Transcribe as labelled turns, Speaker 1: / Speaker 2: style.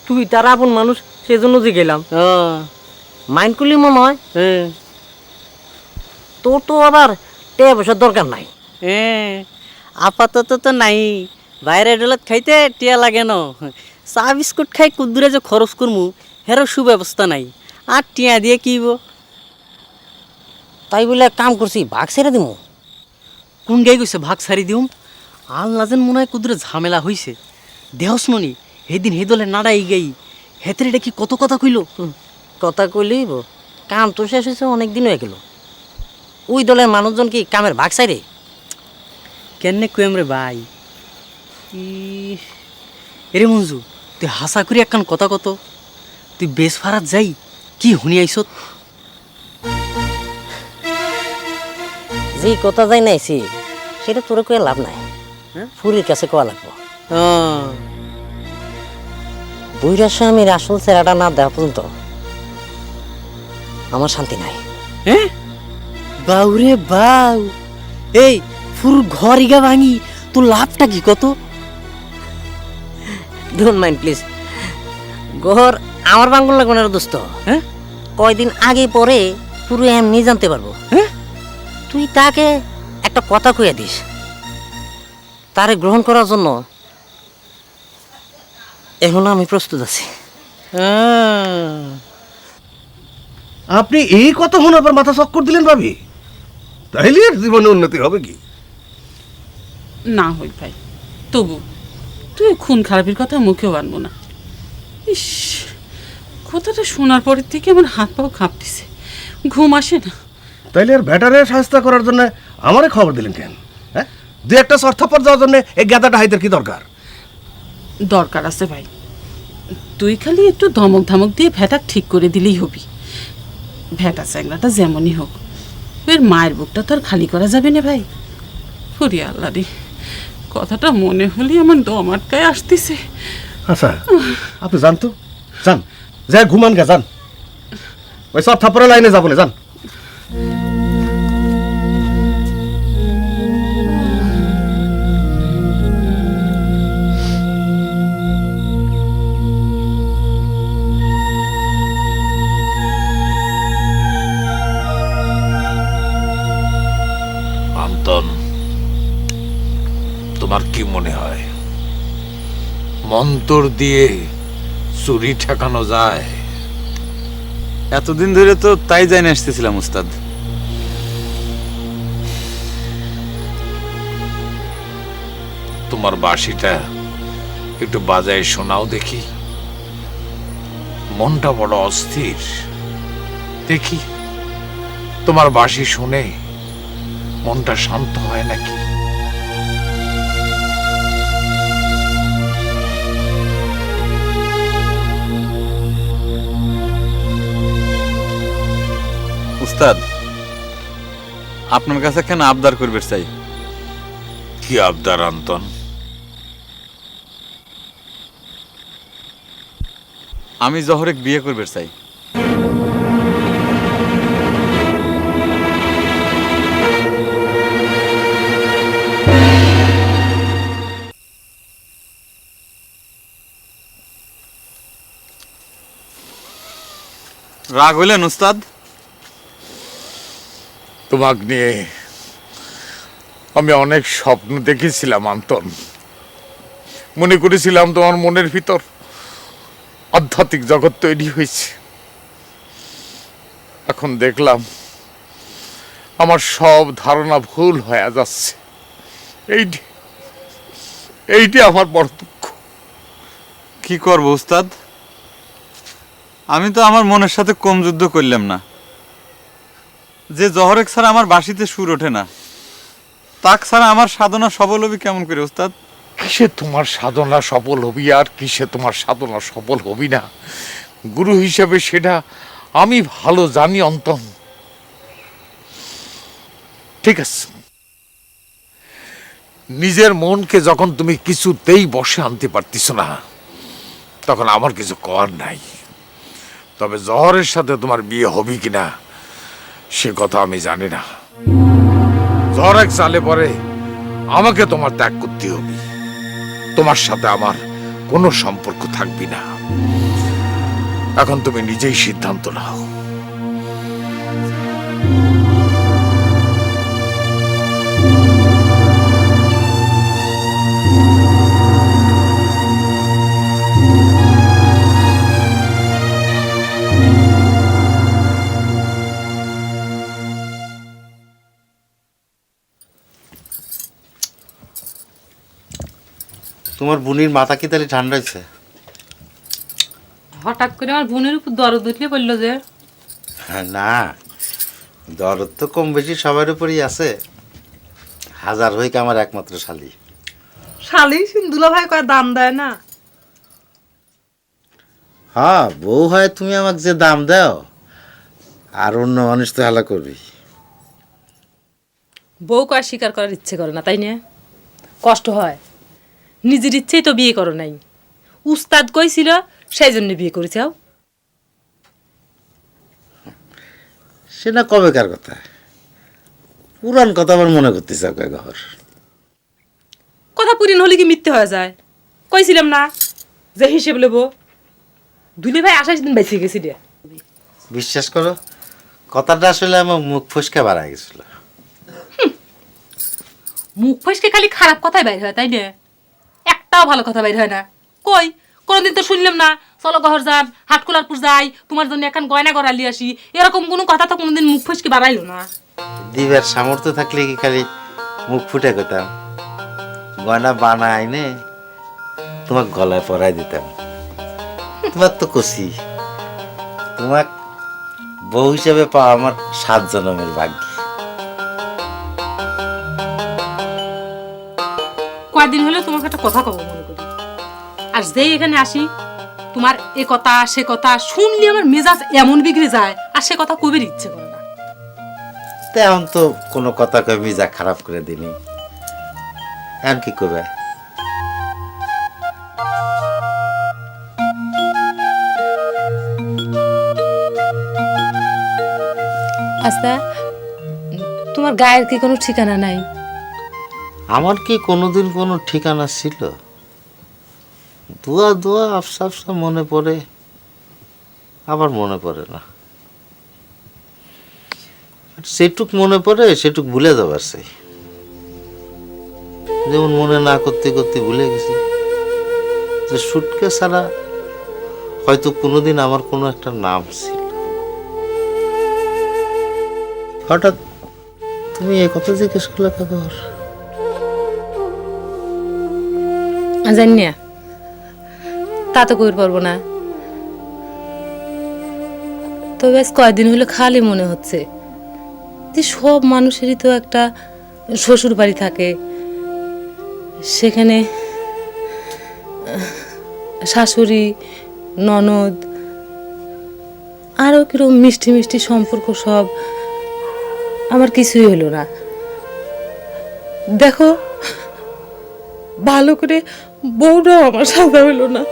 Speaker 1: তুই তার আপন মানুষ, সেজন্য যে গেলাম। মাইন্ড করলি মনে হয়। তোর তো আবার টাকা পয়সার দরকার নাই।
Speaker 2: আপাতত তো নাই, বাইরে ডলাত খাইতে টিয়া লাগে ন। চা বিস্কুট খাই কুদ্দুরে যে খরচ করমু হেরও সুব্যবস্থা নাই, আর টিয়া দিয়ে কিব।
Speaker 1: তাই বলে এক কাম করছি, ভাগ ছেড়ে দিমু।
Speaker 2: কোন গাই গেছে ভাগ সারি দিউম? আল নাজেন মনে হয় কুদ্দুরে ঝামেলা হইছে। দেহস ননি হেদিন হে দলে নাড়াই গাই হেতের এটা কি কত কথা কইল।
Speaker 1: কথা কইলেই কাম তো শেষ হয়েছে, অনেক দিন হয়ে গেল। ওই দলের মানুষজন কি কামের ভাগ চাইরে?
Speaker 2: কেনে কুয়েম রে ভাই। এরে মঞ্জু, তুই হাসা করি একখান কথা কত। তুই বেশ ফারাত যাই কি শুনি আইসত?
Speaker 1: যে কথা যাই নাইছি সেটা তোরে কয়ে লাভ নাই, ফুরির কাছে কোয়া লাগবো। বইরা স্বামীর আসল চেহারাটা না দেওয়া পর্যন্ত আমার শান্তি নাই।
Speaker 2: হ্যাঁ বাউরে বাউ, এই ফুর ঘর ইগা ভাঙি তোর লাভটা কি কত?
Speaker 1: Don't mind please. ঘর আমার বাঙ্গুল লাগবে না দোস্ত।
Speaker 2: হ্যাঁ
Speaker 1: কয়দিন আগে পরে পুরো এমনি জানতে পারবো।
Speaker 2: হ্যাঁ
Speaker 1: তুই তাকে একটা কথা কইয়া দিস, তারে গ্রহণ করার জন্য এখন আমি প্রস্তুত আছি।
Speaker 3: আপনি এই কথা শোনার পর মাথা চক্কর দিলেন ভাবি? তাইলে আর জীবনে উন্নতি হবে কি?
Speaker 4: না হই ভাই, তবু তুই খুন খারাপের কথা মুখেও আনবো না। ইস, কথাটা শোনার পরের থেকে আমার হাত পাও কাঁপতেছে, ঘুম আসে না।
Speaker 3: তাইলে আর ব্যাটারে সাহায্য করার জন্য আমারে খবর দিলেন কেন? হ্যাঁ, দু একটা স্বার্থপর যাওয়ার জন্য এই গাদাটা হাইতের কি দরকার?
Speaker 4: দরকার আছে ভাই, তুই খালি একটু ধমক ধমক দিয়ে ভেটা ঠিক করে দিলেই হবি। ভেটা চ্যাংরাটা যেমনই হোক, এর মায়ের বুকটা তো আর খালি করা যাবে না ভাই। হরি আল্লাহ রে, কথাটা মনে হলে আমার দম আটকায় আসতেছে।
Speaker 3: আচ্ছা, আপনি যান তো, যান, যাই ঘুমান গা, যান। ওই স্বার্থপরের লাইনে যাবো না, যান।
Speaker 5: তোমার কি মনে হয় মন্তর দিয়ে চুরি ঠেকানো যায়?
Speaker 6: এতদিন ধরে তো তাই জানি আসতেছিলাম উস্তাদ।
Speaker 5: তোমার বাঁশিটা একটু বাজায় শোনাও দেখি। মনটা বড় অস্থির। দেখি তোমার বাঁশি শুনে মনটা শান্ত হয় নাকি।
Speaker 6: উস্তাদ, আপনার কাছে কেন আবদার করবে চাই।
Speaker 5: কি আবদার আন্তন?
Speaker 6: আমি জহরেক বিয়ে করবে চাই। রাগ হইলেন উস্তাদ?
Speaker 5: তোমাকে নিয়ে আমি অনেক স্বপ্ন দেখেছিলাম আন্তন। মনে করেছিলাম তোমার মনের ভিতর আধ্যাত্মিক জগৎ তৈরি হয়েছে। এখন দেখলাম আমার সব ধারণা ভুল হয়ে যাচ্ছে। এইটি আমার বড় দুঃখ।
Speaker 6: কি করব উস্তাদ, আমি তো আমার মনের সাথে কম যুদ্ধ করলাম না। যে জহরেক ছাড়া আমার বাঁশিতে সুর ওঠে না, তাক ছাড়া আমার সাধনা সফল হবি কেমন করে উস্তাদ?
Speaker 5: কিসে তোমার সাধনা সফল হবি আর কিসে তোমার সাধনা সফল হবি না, গুরু হিসেবে সেটা আমি ভালো জানি অন্তন। ঠিক আছে, নিজের মনকে যখন তুমি কিছুতেই বসে আনতে পারতিস না, তখন আমার কিছু করার নাই। তবে জহরের সাথে তোমার বিয়ে হবে কিনা সে কথা আমি জানি না। জহর এক সালে পরে আমাকে তোমার ত্যাগ করতে হবে। তোমার সাথে আমার কোনো সম্পর্ক থাকবি না। এখন তুমি নিজেই সিদ্ধান্ত নাও।
Speaker 7: তোমার বোনের মাথা কি তাহলে ঠান্ডা হয়েছে?
Speaker 8: হঠাৎ করে আমার বোনের উপর দরদ উঠলে বললো যে
Speaker 7: না, দরদ তো কম বেশি সবার উপরই আছে। হাজার হইক আমার একমাত্র শালি।
Speaker 8: শালি সিন্দুলা ভাই কয় দাম দেয় না।
Speaker 7: হ্যাঁ, বউ হয় তুমি আমাকে যে দাম দাও, আর অন্য মানুষ তো হেলা করবি।
Speaker 8: বউ কয় স্বীকার করার ইচ্ছে করে না, তাই না? কষ্ট হয়। নিজের ইচ্ছেই তো বিয়ে করো নাই। উস্তাদ কইছিল সেই জন্য বিয়ে করেছাও।
Speaker 7: সে না কবেকার কথা, পুরান কথা আবার মনে করতেছে ঘর।
Speaker 8: কথা পুরিন হলে কি মিথ্যে হয়ে যায়? কইছিলাম না যে হিসেব নেব। দুলে ভাই 28 দিন বেঁচে গেছি রে।
Speaker 7: বিশ্বাস করো, কথাটা আসলে আমার মুখ ফসকে বাড়া গেছিল।
Speaker 8: মুখ ফসকে খালি খারাপ কথাই বাইর হয়, তাই না? একটাও ভালো কথা বাইর হয় না। কই কোনোদিন তো শুনলাম না চলো ঘর যান, হাটকুলারপুর যাই, তোমার জন্য এখন গয়না গড়ালি আসি, এরকম কোনো কথা তো কোনোদিন মুখ ফসকে বাড়াইলো না।
Speaker 7: দিবার সামর্থ্য থাকলে কি খালি মুখ ফুটে করতাম? গয়না বানা আইনে তোমার গলায় পরাই দিতাম। তোমার তো কষি, তোমার বউ হিসেবে পাওয়া আমার 7 জন্মের ভাগ্য।
Speaker 8: কয়েকদিন হলে তোমাকে একটা কথা কব মনে করি। আর যেই এখানে আসি তোমার এ কথা সে কথা শুনলে আমার মেজাজ এমন বিগড়ে যায়, আর সে কথা কবির ইচ্ছে করে না।
Speaker 7: তেমন তো কোনো কথা কয়ে মিজা খারাপ করে দিনি, এমন কি করবে?
Speaker 8: আচ্ছা, তোমার গায়ের কি কোনো ঠিকানা নাই?
Speaker 7: আমার কি কোনোদিন কোনো ঠিকানা ছিল? দোয়া দোয়া আফসা আফসা মনে পড়ে, আবার মনে পড়ে না। সেটুক মনে পড়ে সেটুক ভুলে যাবার চাই। যেমন মনে না করতে করতে ভুলে গেছি যে সুটকে ছাড়া হয়তো কোনোদিন আমার কোনো একটা নাম ছিল। হঠাৎ তুমি এ কথা জিজ্ঞেস করলে কাকর?
Speaker 8: জানি না, তা তো কই পারবো না। তবে আজ কয়দিন হলো খালি মনে হচ্ছে যে সব মানুষেরই তো একটা শ্বশুর বাড়ি থাকে, সেখানে শাশুড়ি ননদ আরও কিরকম মিষ্টি মিষ্টি সম্পর্ক, সব আমার কিছুই হলো না। দেখো ভালো করে বউটাও আমার সাজা হইলো না।